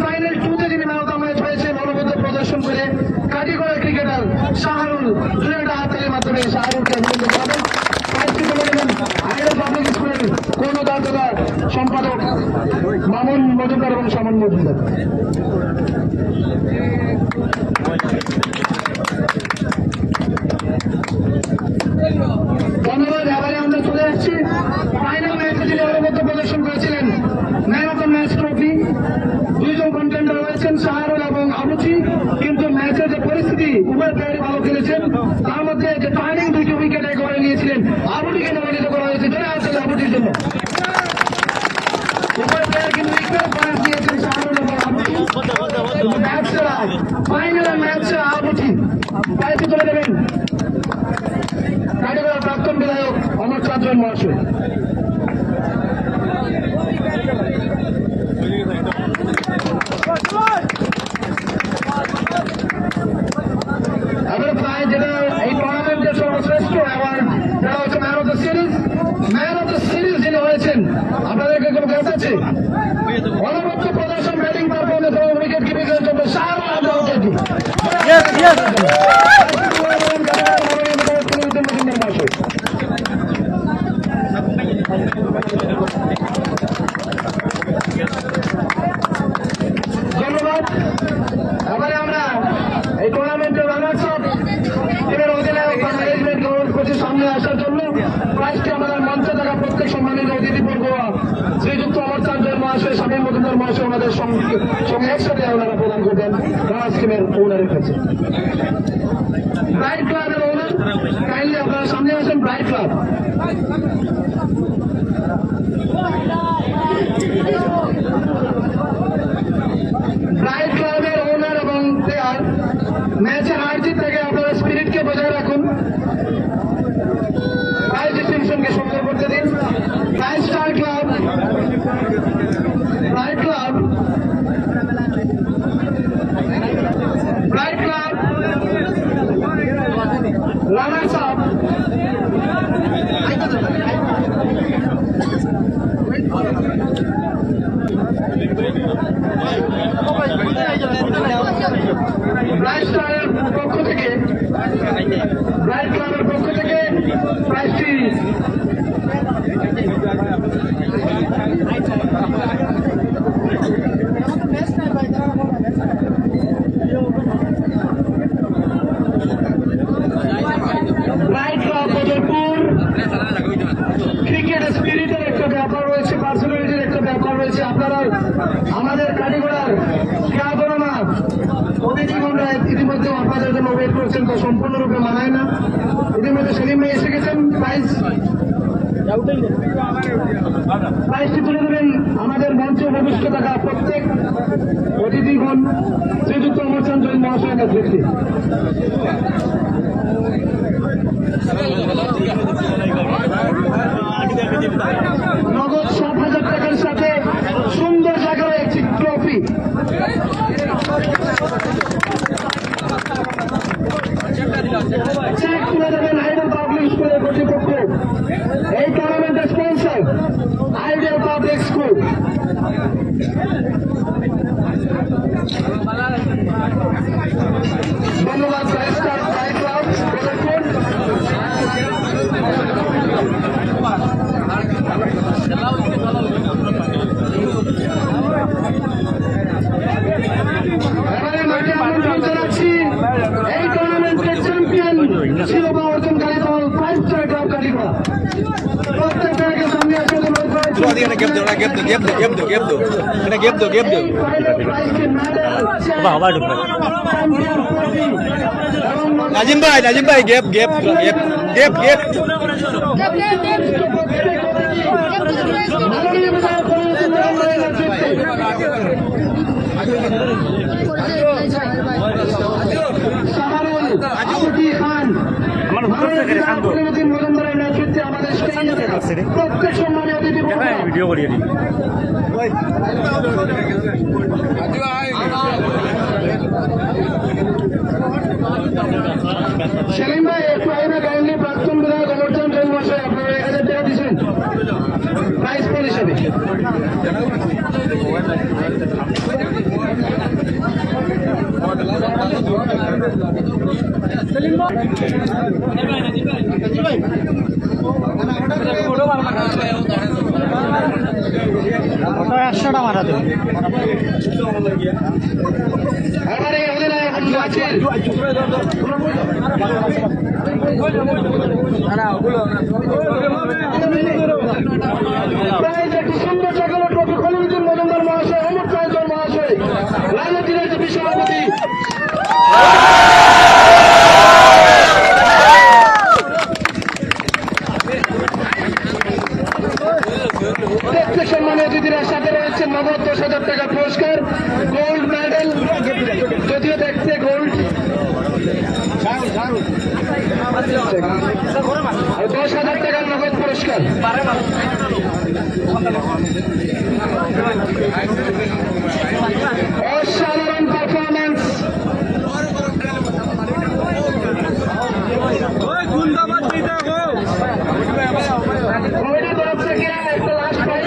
Final 2-তে যিনি man of the match হয়েছেন অনবদ্য প্রদর্শন করে কাটিগড়া ক্রিকেটার শাহরুল, দুইটা হাততালির মাধ্যমে শাহরুলকে অভিনন্দন জানাবেন। প্রাইজটি তুলে দেবেন আইডল পাবলিক স্কুলের কর্ণধার সম্পাদক মামুন মজুমদার এবং সামন মজুমদার। ধন্যবাদ। এবারে আমরা চলে আসছি ফাইনাল ম্যাচে যিনি অনবদ্য প্রদর্শন করেছিলেন man of the match trophy. দুইজন কন্টেন্ডার রয়েছেন শাহরুল এবং আবুচি, কিন্তু ম্যাচের যে পরিস্থিতি উভয় প্লেয়ারই ভালো খেলেছেন, তার মধ্যে যে টার্নিং দুইটি উইকেট একেবারে নিয়েছিলেন আবুটিকে মনোনীত করা হয়েছে। জোরে আছে আবুটির জন্য। উভয় প্লেয়ার কিন্তু ইকুয়াল পয়েন্ট দিয়েছেন শাহরুল এবং আবুটি। ম্যাচটা ফাইনাল ম্যাচে আবুটি প্রাইজটি তুলে দেবেন কাটিগড়ার প্রাক্তন বিধায়ক অমর চাঁদজন মহাশয়। এবার প্রায় যেটা এই টুর্নামেন্টের সর্বশ্রেষ্ঠ অ্যাওয়ার্ড যেটা হচ্ছে man of the series. Man of the series যিনি হয়েছেন, আপনাদেরকে কোনো জ্ঞাত আছে? অনবদ্য প্রদর্শন, ব্যাটিং পারফরমেন্স এবং উইকেট কিপিংয়ের জন্য শাহরুল আহমেদ। ধন্যবাদ। এবারে আমরা এই টুর্নামেন্টের রানার্স আপ টিমের অধিনায়ক বা ম্যানেজমেন্ট অনুরোধ করছি সামনে আসার জন্য। প্রাইজটি আমাদের মঞ্চে থাকা প্রত্যেক সম্মানিত অতিথিবর্গ শ্রীযুক্ত অমর চাঁদজন মহাশয়, স্বামীর মজুমদার মহাশয় ওনাদের সঙ্গে একসাথে ওনারা প্রদান করবেন রানার্স টিমের ওনারের কাছে। ব্রাইট ক্লাবের ওনার কাইন্ডলি আপনারা সামনে আসেন। ব্রাইট ক্লাব ব্রাইট ক্লাবের ওনার এবং প্লেয়ার, ম্যাচের হার জিত থেকে আপনারা স্পিরিটকে বজায় রাখুন। প্রাইজ ডিস্টিংশনকে সুন্দর করতে দিন। Bright star club, bright club, bright club, runners up, bright স্টারের পক্ষ থেকে, ব্রাইট ক্লাবের পক্ষ থেকে প্রাইজটি ব্রাইট ক্লাব বদরপুর। ক্রিকেট স্পিরিটের একটা ব্যাপার রয়েছে, পার্সোনালিটির একটা ব্যাপার রয়েছে। আপনারা আমাদের কাটিগড়ার খেলাধুলা অতিথিগণরা ইতিমধ্যে আপনাদের জন্য ওয়েট করছেন, তো সম্পূর্ণরূপে মানায় না। ইতিমধ্যে সেলিম ভাই এসে গেছেন। প্রাইজটি তুলে দেবেন আমাদের মঞ্চে উপবিষ্ট থাকা প্রত্যেক অতিথিগণ শ্রীযুক্ত অমর চাঁদজন মহাশয়ের নেতৃত্বে। নগদ 7,000 টাকার সাথে সুন্দর জায়গায় একটি ট্রফি। চেক তুলে দেবেন আইডল পাবলিক স্কুলের কর্তৃপক্ষ। এই টুর্নামেন্টের স্পন্সর আইডল পাবলিক স্কুল। ধন্যবাদ। এবারে মাঠে আমন্ত্রণ জানাচ্ছি এই টুর্নামেন্টের চ্যাম্পিয়ন শিরোপা অর্জনকারী দল 5 স্টার ক্লাব কাটিগড়া। প্রত্যেক দলকে সামনে আসতে নাজিম ভাই গেপ মজুমদারের নেতৃত্বে আমাদের প্রত্যেক সম্মানীয় অতিথি ভিডিও করিয়ে দিন। সেলিম ভাই একটু আইনে কাইন্ডলি প্রাক্তন বিধায়ক অমর চাঁদজন মহাশয় আপনারা 1,000 টাকা দিচ্ছেন প্রাইজ পল হিসেবে। একশোটা মারা দেবে আমার এই অধিনায়ক আছেন প্রায় একটি সুন্দর জায়গার ট্রফি খলিলুদ্দিন মজুমদার মহাশয়, অমর কায়জন মহাশয়, রাজনীতির যে সভাপতি প্রত্যেক সম্মানীয় অতিথিরা সাথে রয়েছে নগদ 10,000 টাকা পুরস্কার, গোল্ড মেডেল, যদিও দেখছে গোল্ড, আর 10,000 টাকার নগদ পুরস্কার। অসাধারণ পারফরমেন্স, কমিটির তরফ থেকে একটা লাস্ট প্রাইজ